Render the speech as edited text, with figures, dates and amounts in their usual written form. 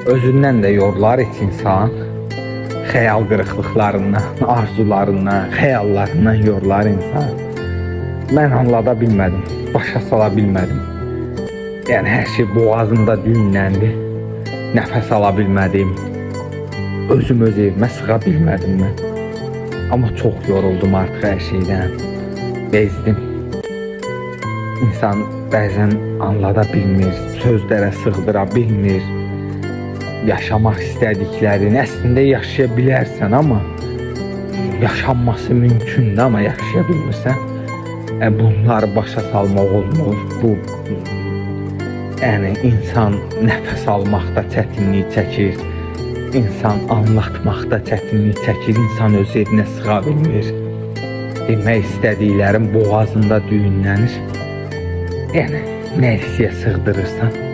özündən də yorlar heç insan. Xəyal qırıqlıqlarından, arzularından, xəyallarından yorlar insan. Mən anlada bilmədim, başa sala bilmədim. Yəni hər şey boğazımda düyünləndi. Nəfəs ala bilmədim. Özüm öz evimə sığa bilmədim mən. Amma çox yoruldum artıq hər şeydən. Bezdim. İnsan bəzən anlada bilmir, sözlərə sığdıra bilmir. Yaşamaq istədiklərini əslində yaşaya bilərsən, amma yaşanması mümkündür, amma yaşaya bilmirsən. Bunları başa salmaq olmur. Bu yəni insan nəfəs almaqda çətinlik çəkir. İnsan anlatmaqda çətinlik çəkir. İnsan öz evinə sığa bilmir. Demək istədiklərin boğazında düyünlənir. Yəni nə hissiyə sığdırırsan?